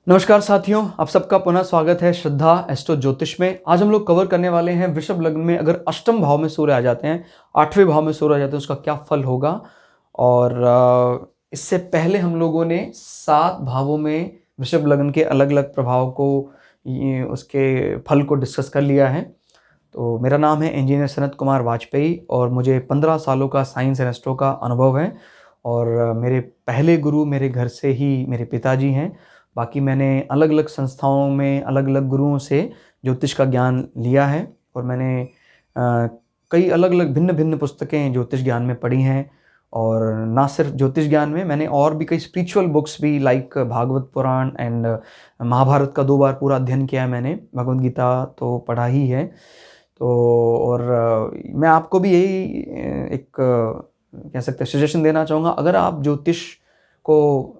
नमस्कार साथियों, आप सबका पुनः स्वागत है श्रद्धा एस्ट्रो ज्योतिष में। आज हम लोग कवर करने वाले हैं वृषभ लग्न में अगर अष्टम भाव में सूर्य आ जाते हैं, 8वें भाव में सूर्य आ जाते हैं, उसका क्या फल होगा। और इससे पहले हम लोगों ने 7 भावों में वृषभ लग्न के अलग अलग प्रभाव को, उसके फल को डिस्कस कर लिया है। तो मेरा नाम है इंजीनियर सनत कुमार वाजपेयी और मुझे 15 सालों का साइंस एंड एस्ट्रो का अनुभव है। और मेरे पहले गुरु मेरे घर से ही मेरे पिताजी हैं। बाकी मैंने अलग अलग संस्थाओं में अलग अलग गुरुओं से ज्योतिष का ज्ञान लिया है और मैंने कई अलग अलग भिन्न भिन्न पुस्तकें ज्योतिष ज्ञान में पढ़ी हैं। और ना सिर्फ ज्योतिष ज्ञान में, मैंने और भी कई स्पिरिचुअल बुक्स भी लाइक भागवत पुराण एंड महाभारत का 2 बार पूरा अध्ययन किया है मैंने। भगवद गीता तो पढ़ा ही है। तो और मैं आपको भी यही एक कह सकते हैं सजेशन देना चाहूँगा, अगर आप ज्योतिष को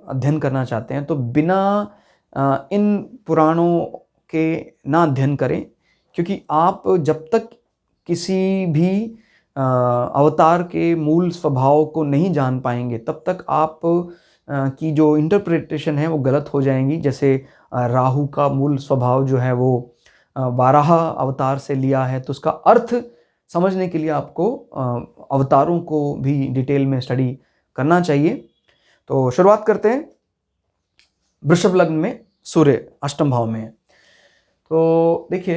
अध्ययन करना चाहते हैं तो बिना इन पुराणों के ना अध्ययन करें, क्योंकि आप जब तक किसी भी अवतार के मूल स्वभाव को नहीं जान पाएंगे तब तक आप की जो इंटरप्रिटेशन है वो गलत हो जाएंगी। जैसे राहु का मूल स्वभाव जो है वो वाराह अवतार से लिया है, तो उसका अर्थ समझने के लिए आपको अवतारों को भी डिटेल में स्टडी करना चाहिए। तो शुरुआत करते हैं। वृषभ लग्न में सूर्य अष्टम भाव में है। तो देखिए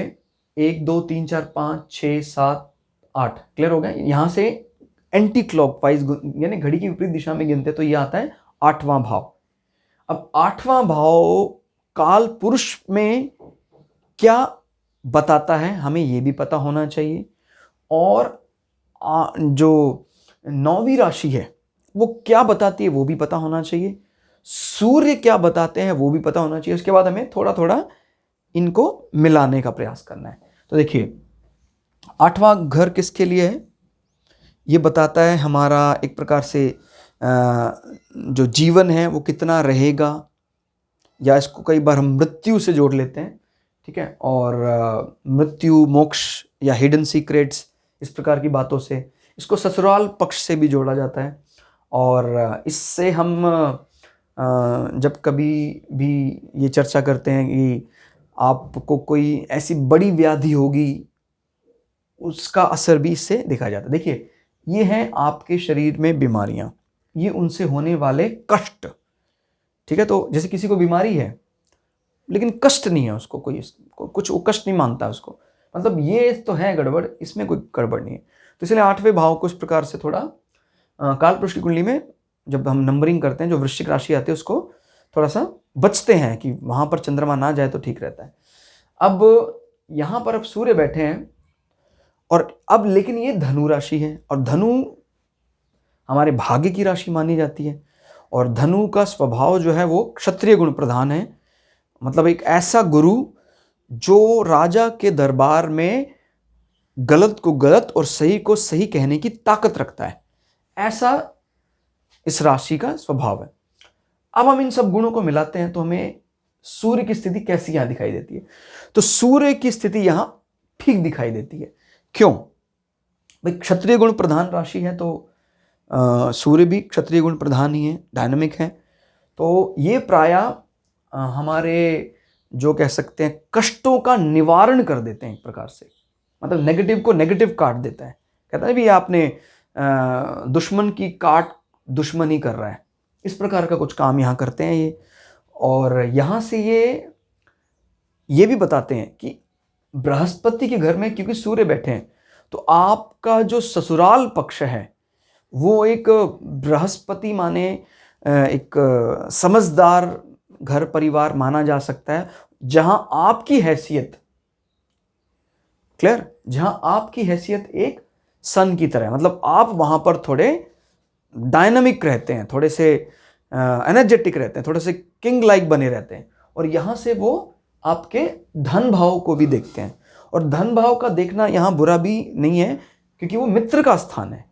1 2 3 4 5 6 7 8 क्लियर हो गया। यहाँ से एंटी क्लॉकवाइज यानी घड़ी की विपरीत दिशा में गिनते तो ये आता है 8वां भाव। अब 8वां भाव काल पुरुष में क्या बताता है हमें ये भी पता होना चाहिए, और जो 9वीं राशि है वो क्या बताती है वो भी पता होना चाहिए, सूर्य क्या बताते हैं वो भी पता होना चाहिए। उसके बाद हमें थोड़ा थोड़ा इनको मिलाने का प्रयास करना है। तो देखिए 8वां घर किसके लिए है, ये बताता है हमारा एक प्रकार से जो जीवन है वो कितना रहेगा, या इसको कई बार हम मृत्यु से जोड़ लेते हैं, ठीक है। और मृत्यु, मोक्ष या हिडन सीक्रेट्स, इस प्रकार की बातों से इसको ससुराल पक्ष से भी जोड़ा जाता है। और इससे हम जब कभी भी ये चर्चा करते हैं कि आपको कोई ऐसी बड़ी व्याधि होगी, उसका असर भी इससे देखा जाता है। देखिए ये हैं आपके शरीर में बीमारियां, ये उनसे होने वाले कष्ट, ठीक है। तो जैसे किसी को बीमारी है लेकिन कष्ट नहीं है, उसको कुछ वो कष्ट नहीं मानता उसको, मतलब ये तो है गड़बड़, इसमें कोई गड़बड़ नहीं है। तो इसलिए 8वें भाव को इस प्रकार से थोड़ा काल पुरुष की कुंडली में जब हम नंबरिंग करते हैं, जो वृश्चिक राशि आती है उसको थोड़ा सा बचते हैं कि वहां पर चंद्रमा ना जाए तो ठीक रहता है। अब यहां पर अब सूर्य बैठे हैं और अब लेकिन ये धनु राशि है, और धनु हमारे भाग्य की राशि मानी जाती है। और धनु का स्वभाव जो है वो क्षत्रिय गुण प्रधान है, मतलब एक ऐसा गुरु जो राजा के दरबार में गलत को गलत और सही को सही कहने की ताकत रखता है, ऐसा इस राशि का स्वभाव है। अब हम इन सब गुणों को मिलाते हैं तो हमें सूर्य की स्थिति कैसी यहां दिखाई देती है। तो सूर्य की स्थिति यहां ठीक दिखाई देती है। क्यों भाई, क्षत्रिय गुण प्रधान राशि है तो सूर्य भी क्षत्रिय गुण प्रधान ही है, डायनामिक है। तो ये प्रायः हमारे जो कह सकते हैं कष्टों का निवारण कर देते हैं एक प्रकार से, मतलब नेगेटिव को नेगेटिव काट देता है। कहता है भी आपने दुश्मन की काट दुश्मन ही कर रहा है, इस प्रकार का कुछ काम यहाँ करते हैं ये। और यहाँ से ये भी बताते हैं कि बृहस्पति के घर में क्योंकि सूर्य बैठे हैं तो आपका जो ससुराल पक्ष है वो एक बृहस्पति माने एक समझदार घर परिवार माना जा सकता है, जहां आपकी हैसियत क्लियर, जहां आपकी हैसियत एक सन की तरह, मतलब आप वहां पर थोड़े डायनामिक रहते हैं, थोड़े से एनर्जेटिक रहते हैं, थोड़े से किंग लाइक बने रहते हैं। और यहां से वो आपके धन भाव को भी देखते हैं, और धन भाव का देखना यहां बुरा भी नहीं है क्योंकि वो मित्र का स्थान है।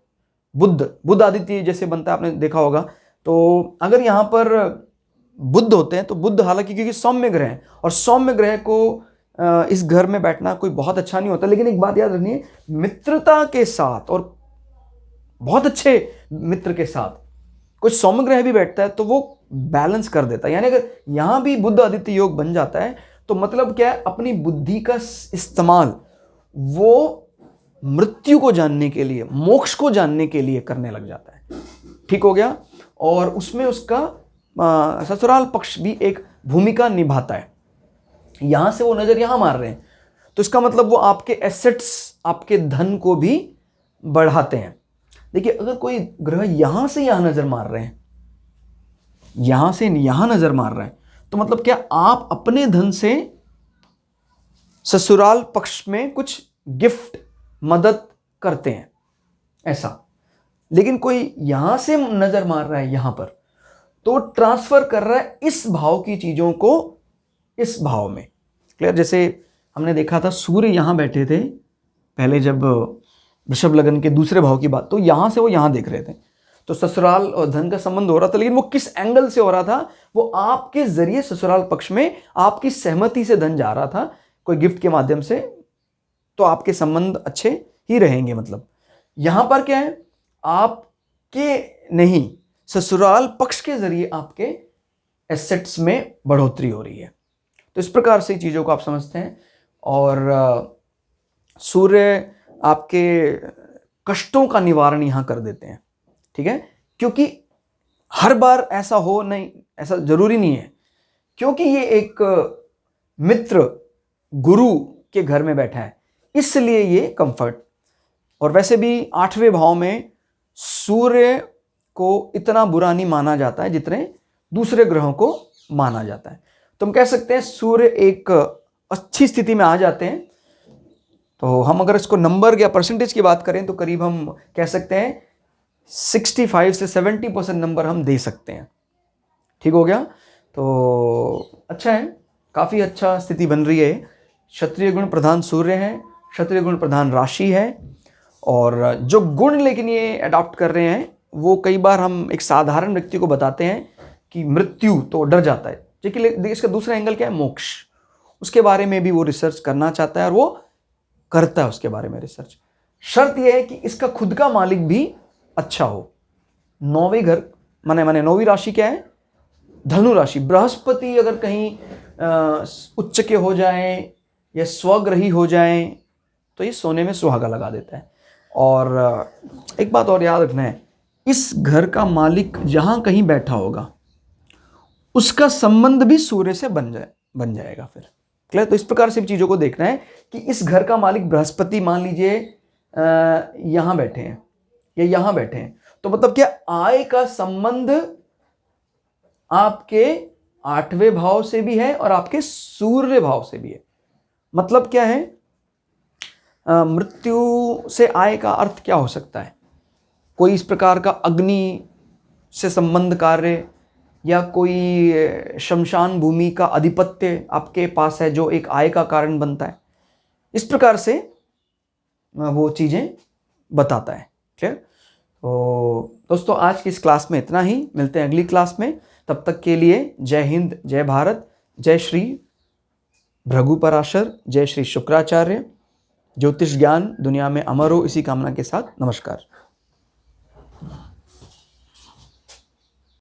बुध आदित्य जैसे बनता है, आपने देखा होगा। तो अगर यहां पर बुध होते हैं तो बुध हालांकि क्योंकि सौम्य ग्रह है, और सौम्य ग्रह को इस घर में बैठना कोई बहुत अच्छा नहीं होता। लेकिन एक बात याद रखनी है, मित्रता के साथ और बहुत अच्छे मित्र के साथ कुछ सौम्य ग्रह भी बैठता है तो वो बैलेंस कर देता है। यानी अगर यहाँ भी बुध आदित्य योग बन जाता है तो मतलब क्या है, अपनी बुद्धि का इस्तेमाल वो मृत्यु को जानने के लिए, मोक्ष को जानने के लिए करने लग जाता है। ठीक हो गया। और उसमें उसका ससुराल पक्ष भी एक भूमिका निभाता है। यहां से वो नजर यहां मार रहे हैं तो इसका मतलब वो आपके एसेट्स, आपके धन को भी बढ़ाते हैं। देखिए, अगर कोई ग्रह यहां से यहां नजर मार रहे हैं, यहां से यहां नजर मार रहे हैं, तो मतलब क्या आप अपने धन से ससुराल पक्ष में कुछ गिफ्ट, मदद करते हैं ऐसा। लेकिन कोई यहां से नजर मार रहा है यहां पर, तो ट्रांसफर कर रहा है इस भाव की चीजों को इस भाव में। क्लियर? जैसे हमने देखा था सूर्य यहां बैठे थे पहले, जब वृषभ लग्न के दूसरे भाव की बात, तो यहां से वो यहां देख रहे थे, तो ससुराल और धन का संबंध हो रहा था। लेकिन वो किस एंगल से हो रहा था? वो आपके जरिए ससुराल पक्ष में आपकी सहमति से धन जा रहा था, कोई गिफ्ट के माध्यम से, तो आपके संबंध अच्छे ही रहेंगे। मतलब यहां पर क्या है, आपके नहीं, ससुराल पक्ष के जरिए आपके एसेट्स में बढ़ोतरी हो रही है। तो इस प्रकार से चीजों को आप समझते हैं। और सूर्य आपके कष्टों का निवारण यहां कर देते हैं। ठीक है? क्योंकि हर बार ऐसा हो नहीं, ऐसा जरूरी नहीं है, क्योंकि ये एक मित्र गुरु के घर में बैठा है, इसलिए ये कंफर्ट। और वैसे भी 8वें भाव में सूर्य को इतना बुरा नहीं माना जाता है जितने दूसरे ग्रहों को माना जाता है। तो हम कह सकते हैं सूर्य एक अच्छी स्थिति में आ जाते हैं। तो हम अगर इसको नंबर या परसेंटेज की बात करें तो करीब हम कह सकते हैं 65 से 70% नंबर हम दे सकते हैं। ठीक हो गया? तो अच्छा है, काफ़ी अच्छा स्थिति बन रही है। क्षत्रिय गुण प्रधान सूर्य है, क्षत्रिय गुण प्रधान राशि है। और जो गुण लेकिन ये अडॉप्ट कर रहे हैं, वो कई बार हम एक साधारण व्यक्ति को बताते हैं कि मृत्यु तो डर जाता है, लेकिन इसका दूसरा एंगल क्या है? मोक्ष। उसके बारे में भी वो रिसर्च करना चाहता है और वो करता है उसके बारे में रिसर्च। शर्त यह है कि इसका खुद का मालिक भी अच्छा हो। 9वें घर माने 9वीं राशि क्या है? धनु राशि। बृहस्पति अगर कहीं उच्च के हो जाए या स्वग्रही हो जाए तो ये सोने में सुहागा लगा देता है। और एक बात और याद रखना है, इस घर का मालिक जहां कहीं बैठा होगा उसका संबंध भी सूर्य से बन जाएगा फिर। क्लियर? तो इस प्रकार से चीजों को देखना है कि इस घर का मालिक बृहस्पति मान लीजिए यहां बैठे हैं या यहां बैठे हैं, तो मतलब क्या आय का संबंध आपके 8वें भाव से भी है और आपके सूर्य भाव से भी है। मतलब क्या है? मृत्यु से आय का अर्थ क्या हो सकता है? कोई इस प्रकार का अग्नि से संबंध कार्य या कोई शमशान भूमि का आधिपत्य आपके पास है जो एक आय का कारण बनता है। इस प्रकार से वो चीजें बताता है। क्लियर? तो दोस्तों, आज की इस क्लास में इतना ही। मिलते हैं अगली क्लास में। तब तक के लिए जय हिंद, जय भारत, जय श्री भृगु पराशर, जय श्री शुक्राचार्य। ज्योतिष ज्ञान दुनिया में अमर हो, इसी कामना के साथ नमस्कार।